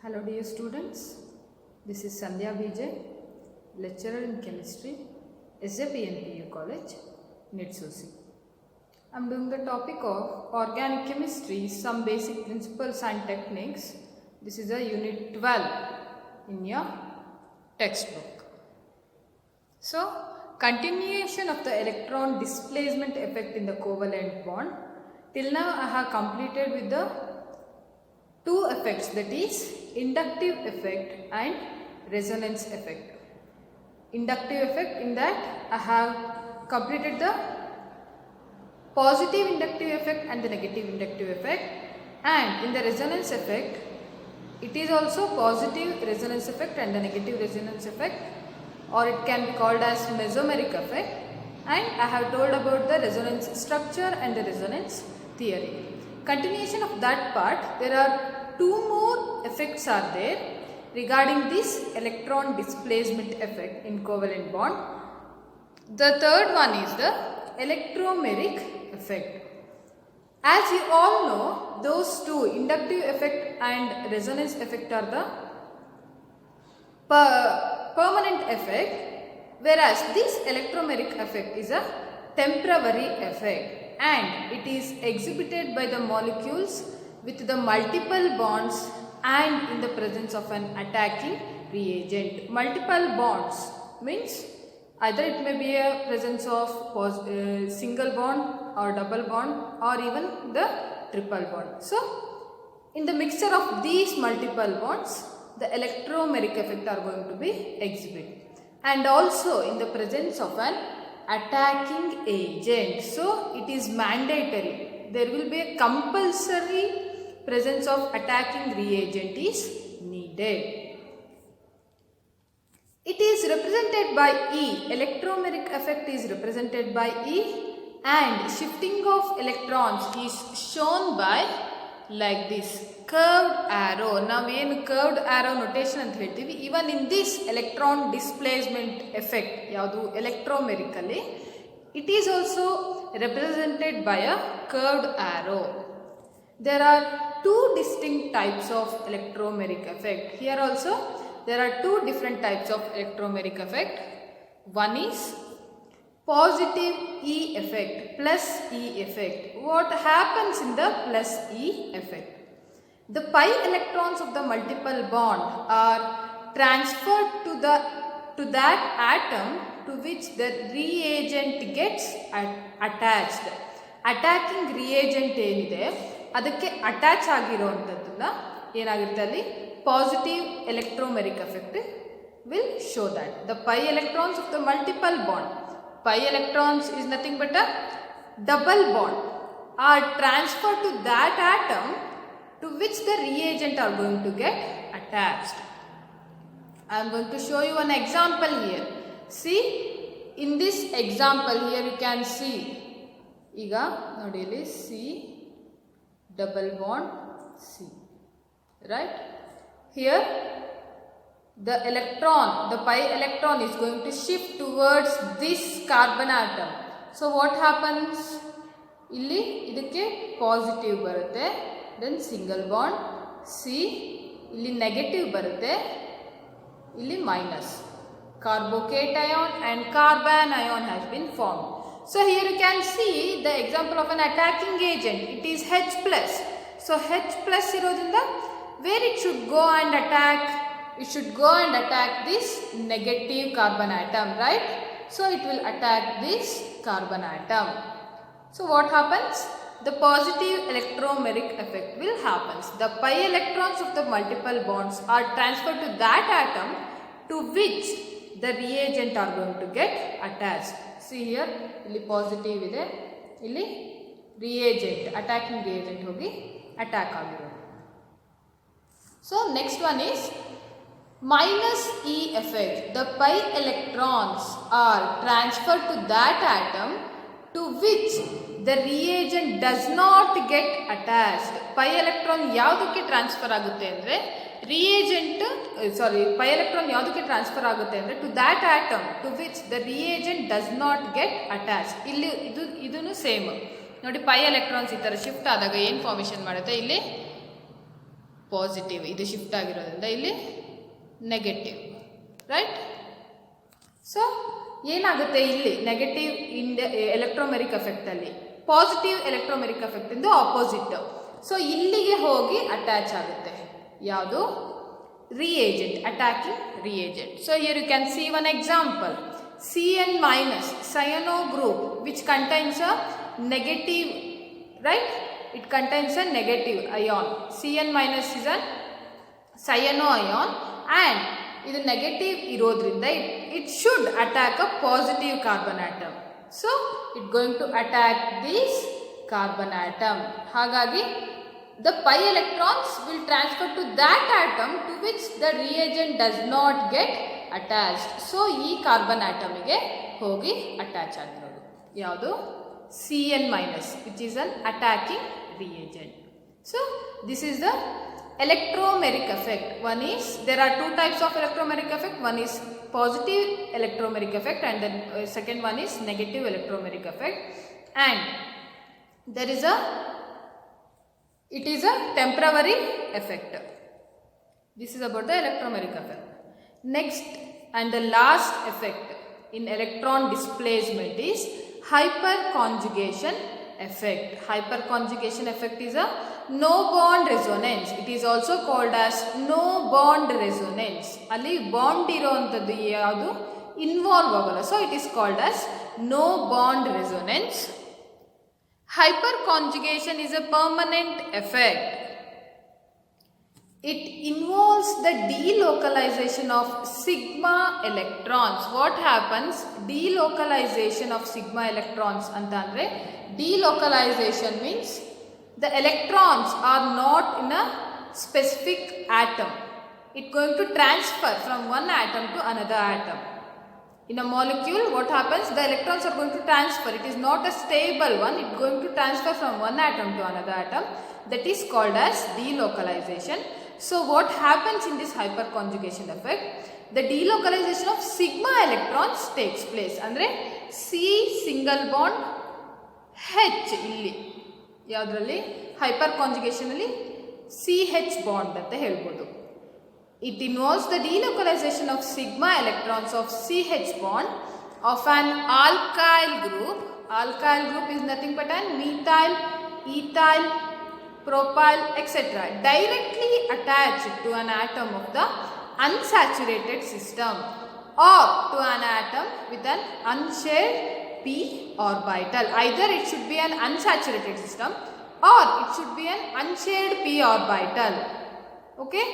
Hello dear students, this is Sandhya Vijay, lecturer in chemistry, SJPNPU College, Nitsusi. I am doing the topic of organic chemistry, some basic principles and techniques. This is a unit 12 in your textbook. So, continuation of the electron displacement effect in the covalent bond. Till now I have completed with the two effects, that is inductive effect and resonance effect. Inductive effect, in that I have completed the positive inductive effect and the negative inductive effect, and in the resonance effect it is also positive resonance effect and the negative resonance effect, or it can be called as mesomeric effect, and I have told about the resonance structure and the resonance theory. Continuation of that part, there are two more effects are there regarding this electron displacement effect in covalent bond. The third one is the electromeric effect. As you all know, those two, inductive effect and resonance effect, are the permanent effect, whereas this electromeric effect is a temporary effect, and it is exhibited by the molecules with the multiple bonds and in the presence of an attacking reagent. Multiple bonds means either it may be a presence of single bond or double bond or even the triple bond. So, in the mixture of these multiple bonds, the electromeric effect are going to be exhibited, and also in the presence of an attacking agent. So, it is mandatory. There will be a compulsory presence of attacking reagent is needed. It is represented by E. Electromeric effect is represented by E, and shifting of electrons is shown by like this curved arrow. Now, when curved arrow notation anta heltivi, even in this electron displacement effect, yadu electromerically, it is also represented by a curved arrow. There are two distinct types of electromeric effect. Here also there are two different types of electromeric effect. One is positive E effect, plus E effect. What happens in the plus E effect? The pi electrons of the multiple bond are transferred to that atom to which the reagent gets attached. Attacking reagent ಏನಿದೆ ಅದಕ್ಕೆ attach ಆಗಿರುವಂಥದ್ದನ್ನ ಏನಾಗುತ್ತೆ ಅಲ್ಲಿ positive electromeric effect will show that the pi electrons of the multiple bond, pi electrons is nothing but a double bond, are transferred to that atom to which the reagent are going to get attached. I am going to show you an example here. See, in this example here you can see, ಈಗ ನೋಡಿ ಇಲ್ಲಿ C double bond C, right? Here the electron, the pi electron is going to shift towards this carbon atom. So what happens? Illi idakke positive barutte, then single bond C, illi negative barutte, illi minus. Carbocation and carbon ion has been formed. So here you can see the example of an attacking agent. It is H plus. So H plus irodinda, where it should go and attack? It should go and attack this negative carbon atom, right? So it will attack this carbon atom. So what happens? The positive electromeric effect will happen. The pi electrons of the multiple bonds are transferred to that atom to which the reagent are going to get attached. See here, ಇಲ್ಲಿ positive ಇದೆ, ಇಲ್ಲಿ reagent, attacking reagent ಹೋಗಿ attack ಆಗಿರೋದು. So next one is minus E effect. The pi electrons are transferred to that atom to which the reagent does not get attached. Pi electron ಯಾವುದಕ್ಕೆ transfer ಆಗುತ್ತೆ ಅಂದರೆ pi electron ಯಾವುದಕ್ಕೆ transfer ಆಗುತ್ತೆ ಅಂದರೆ to that atom to which the reagent does not get attached. ಇಲ್ಲಿ ಇದನ್ನು same ನೋಡಿ, pi electrons ಈ ಥರ ಶಿಫ್ಟ್ ಆದಾಗ ಏನು ಫಾರ್ಮೇಷನ್ ಮಾಡುತ್ತೆ, ಇಲ್ಲಿ ಪಾಸಿಟಿವ್, ಇದು ಶಿಫ್ಟ್ ಆಗಿರೋದ್ರಿಂದ ಇಲ್ಲಿ ನೆಗೆಟಿವ್, ರೈಟ್. ಸೊ ಏನಾಗುತ್ತೆ ಇಲ್ಲಿ ನೆಗೆಟಿವ್ ಎಲೆಕ್ಟ್ರೋಮೆರಿಕ್ ಎಫೆಕ್ಟಲ್ಲಿ ಪಾಸಿಟಿವ್ ಎಲೆಕ್ಟ್ರೋಮೆರಿಕ್ ಎಫೆಕ್ಟ್ ಇಂದು ಆಪೋಸಿಟ್. ಸೊ ಇಲ್ಲಿಗೆ ಹೋಗಿ ಅಟ್ಯಾಚ್ ಆಗುತ್ತೆ ಯಾವುದು, reagent, attacking reagent. So here you can see one example, Cn minus cyano group which contains a negative, right, it contains a negative ion. Cn minus is a cyano ion and ಇದು negative ಇರೋದ್ರಿಂದ it should attack a positive carbon atom. So it going to attack this carbon atom. ಹಾಗಾಗಿ the pi electrons will transfer to that atom to which the reagent does not get attached. So ಈ carbon ಆಟಮಿಗೆ ಹೋಗಿ attach ಆಗಿರೋದು ಯಾವುದು, Cn minus, which is an attacking reagent. So this is the electromeric effect. One is, there are two types of electromeric effect. One is positive electromeric effect and then second one is negative electromeric effect. And there is it is a temporary effect. This is about the electromeric effect. Next and the last effect in electron displacement is hyperconjugation effect. Hyperconjugation effect is a no bond resonance. It is also called as no bond resonance. ಅಲ್ಲಿ bond ಇರೋಂಥದ್ದು ಯಾವುದು involve ಆಗಲ್ಲ. So it is called as no bond resonance. Hyperconjugation is a permanent effect. It involves the delocalization of sigma electrons. What happens? Delocalization of sigma electrons antandre, delocalization means the electrons are not in a specific atom. It going to transfer from one atom to another atom. In a molecule, what happens? The electrons are going to transfer. It is not a stable one. It is going to transfer from one atom to another atom. That is called as delocalization. So what happens in this hyperconjugation effect? The delocalization of sigma electrons takes place. Andre C single bond H illi yavralli hyperconjugation alli CH bond anta helbodu. It involves the delocalization of sigma electrons of CH bond of an alkyl group. Alkyl group is nothing but an methyl, ethyl, propyl, etc. directly attached to an atom of the unsaturated system or to an atom with an unshared p orbital. Either it should be an unsaturated system or it should be an unshared p orbital. Okay,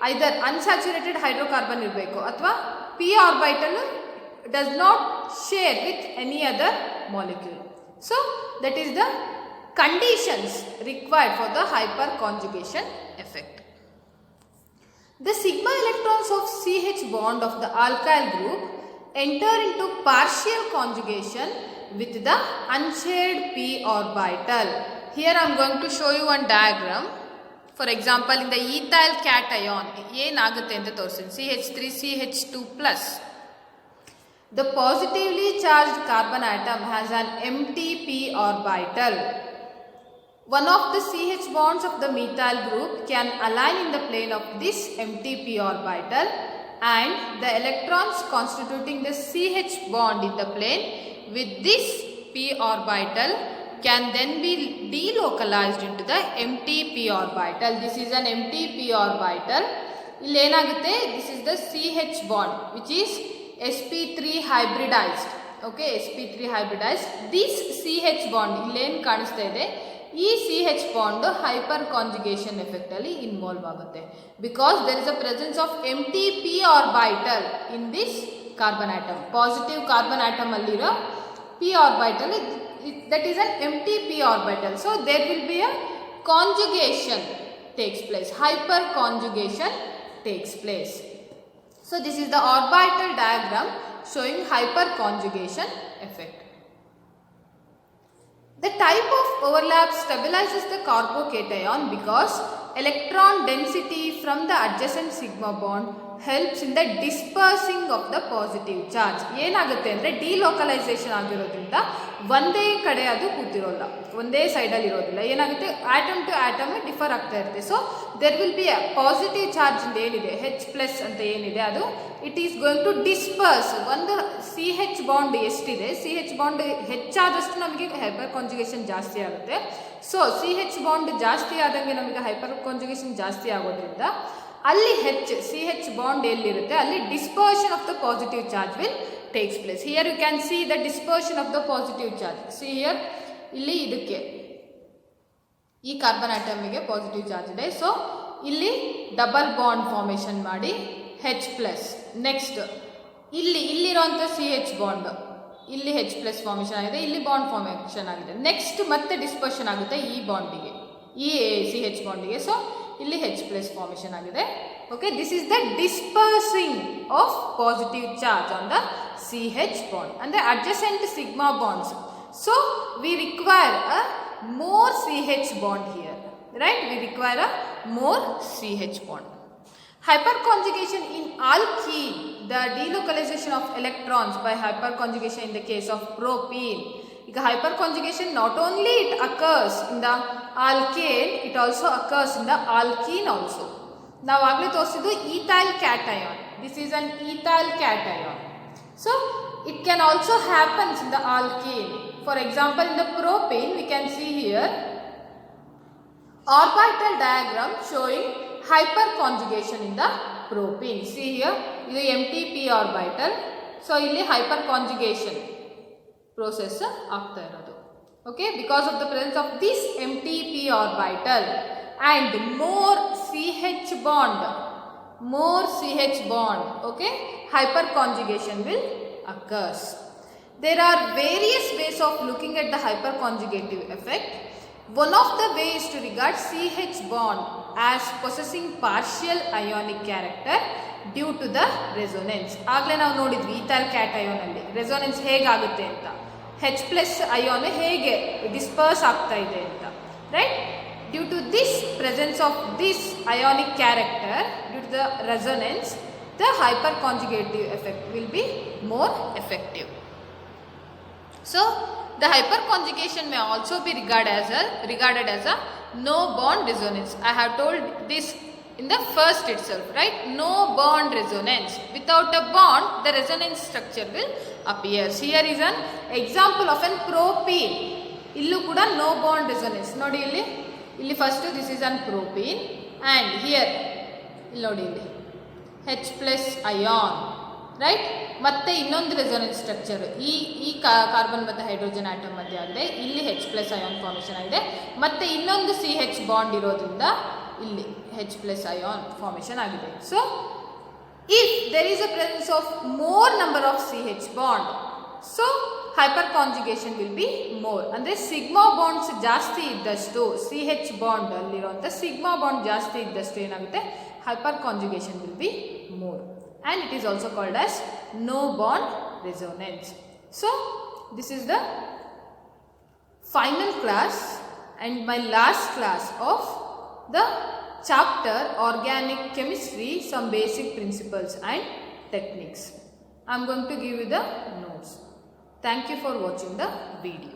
either unsaturated hydrocarbon ಇರಬೇಕು ಅಥವಾ p orbital does not share with any other molecule. So that is the conditions required for the hyperconjugation effect. The sigma electrons of CH bond of the alkyl group enter into partial conjugation with the unshared p orbital. Here I am going to show you one diagram. For example, in the ethyl cation ಏನಾಗುತ್ತೆ ಅಂತ ತೋರಿಸ್ತೀನಿ. CH3CH2+. The positively charged carbon atom has an empty p orbital. One of the CH bonds of the methyl group can align in the plane of this empty p orbital and the electrons constituting the CH bond in the plane with this p orbital can then be delocalized into the empty p orbital. This is an empty p orbital. ಇಲ್ಲಿ ಏನಾಗುತ್ತೆ, this is the CH bond which is sp3 hybridized. Okay, sp3 hybridized. This CH bond ಇಲ್ಲೇನು ಕಾಣಿಸ್ತಾ ಇದೆ, ಈ CH bond hyper conjugation effect ಅಲ್ಲಿ involve ಆಗುತ್ತೆ because there is a presence of empty p orbital in this carbon atom. Positive carbon atom ಅಲ್ಲಿರೋ p orbital, that is an empty p orbital. So there will be a conjugation takes place, hyper conjugation takes place. So this is the orbital diagram showing hyper conjugation effect. The type of overlap stabilizes the carbocation because electron density from the adjacent sigma bond helps in the dispersing of the positive charge. ಏನಾಗುತ್ತೆ ಅಂದರೆ delocalisation ಆಗಿರೋದ್ರಿಂದ ಒಂದೇ ಕಡೆ ಅದು ಕೂತಿರೋಲ್ಲ, ಒಂದೇ ಸೈಡಲ್ಲಿ ಇರೋದಿಲ್ಲ. ಏನಾಗುತ್ತೆ, ಆಟಮ್ ಟು ಆಟಮ್ ಡಿಫರ್ ಆಗ್ತಾ ಇರುತ್ತೆ. So there will be a positive charge ಏನಿದೆ H+ ಅಂತ ಏನಿದೆ ಅದು it is going to disperse. ಒಂದು CH ಬಾಂಡ್ ಎಷ್ಟಿದೆ, CH ಬಾಂಡ್ ಹೆಚ್ಚಾದಷ್ಟು ನಮಗೆ ಹೈಪರ್ ಕಾಂಜುಗೇಷನ್ ಜಾಸ್ತಿ ಆಗುತ್ತೆ. ಸೊ CH ಬಾಂಡ್ ಜಾಸ್ತಿ ಆದಂಗೆ ನಮಗೆ ಹೈಪರ್ ಕಾಂಜುಗೇಷನ್ ಜಾಸ್ತಿ ಆಗೋದ್ರಿಂದ ಅಲ್ಲಿ CH ಬಾಂಡ್ ಎಲ್ಲಿರುತ್ತೆ ಅಲ್ಲಿ dispersion of the positive charge will takes place. Here you can see the dispersion of the positive charge. See here, ಇಲ್ಲಿ ಇದಕ್ಕೆ ಈ ಕಾರ್ಬನ್ ಆಟಮಿಗೆ ಪಾಸಿಟಿವ್ ಚಾರ್ಜ್ ಇದೆ. ಸೊ ಇಲ್ಲಿ ಡಬಲ್ ಬಾಂಡ್ ಫಾರ್ಮೇಷನ್ ಮಾಡಿ H+. ನೆಕ್ಸ್ಟ್ ಇಲ್ಲಿರುವಂಥ CH ಬಾಂಡ್, ಇಲ್ಲಿ H+ formation ಆಗಿದೆ, ಇಲ್ಲಿ ಬಾಂಡ್ ಫಾರ್ಮೇಷನ್ ಆಗಿದೆ. ನೆಕ್ಸ್ಟ್ ಮತ್ತೆ ಡಿಸ್ಪರ್ಷನ್ ಆಗುತ್ತೆ ಈ ಬಾಂಡಿಗೆ, ಈ CH ಬಾಂಡಿಗೆ. ಸೊ ಇಲ್ಲಿ H+ ಫಾರ್ಮೇಷನ್ ಆಗಿದೆ. Okay, this is the dispersing of positive charge on the CH bond ಅಂದರೆ adjacent sigma bonds. So we require a more CH bond here, right? We require a more CH bond. Hyperconjugation in alkene, the delocalization of electrons by hyperconjugation in the case of propene. ಈಗ hyperconjugation not only it occurs in the alkane, it also occurs in the alkene also. ನಾವು ಆಗಲೇ ತೋರಿಸಿದ್ದು ethyl cation. This is an ethyl cation. So it can also happen in the alkane. For example, in the propane, we can see here orbital diagram showing hyperconjugation in the propane. See here, this is empty p orbital. So, ಇಲ್ಲಿ hyperconjugation process ಆಗ್ತಾ ಇರೋದು. Okay, because of the presence of this empty p orbital and more CH bond, okay, hyperconjugation will occurs. There are various ways of looking at the hyperconjugative effect. One of the ways to regard CH bond as possessing partial ionic character due to the resonance. ಆಗಲೇ ನಾವು ನೋಡಿದ್ವಿ ethyl ಕ್ಯಾಟಯೋನ್ ಅಲ್ಲಿ resonance ಹೇಗಾಗುತ್ತೆ ಅಂತ, H+ ion ಹೇಗೆ disperse ಆಗ್ತಾ ಇದೆ ಅಂತ, right? Due to this presence of this ionic character, due to the resonance, the hyperconjugative effect will be more effective. So the hyperconjugation may also be regarded as a no bond resonance. I have told this in the first itself, right? No bond resonance. Without a bond, the resonance structure will appear. Here is an example of an propene. Illu kuda no bond resonance. Nodi illi first this is an propene and here nodi illi H+ ion, right? ಮತ್ತೆ ಇನ್ನೊಂದು resonance structure ಈ carbon ಮತ್ತು hydrogen atom ಮಧ್ಯೆ ಆಗಿದೆ, ಇಲ್ಲಿ H+ ion formation ಆಗಿದೆ. ಮತ್ತೆ ಇನ್ನೊಂದು CH ಬಾಂಡ್ ಇರೋದ್ರಿಂದ ಇಲ್ಲಿ H+ ಅಯಾನ್ ಫಾರ್ಮೇಷನ್ ಆಗಿದೆ. So if there is a presence of more number of CH bond, so hyperconjugation will be more. ಅಂದರೆ ಸಿಗ್ಮಾ ಬಾಂಡ್ಸ್ ಜಾಸ್ತಿ ಇದ್ದಷ್ಟು, CH ಬಾಂಡ್ ಅಲ್ಲಿರುವಂಥ ಸಿಗ್ಮಾ ಬಾಂಡ್ ಜಾಸ್ತಿ ಇದ್ದಷ್ಟು ಏನಾಗುತ್ತೆ, hyperconjugation will be more, and it is also called as no bond resonance. So this is the final class and my last class of the chapter organic chemistry, some basic principles and techniques. I am going to give you the notes. Thank you for watching the video.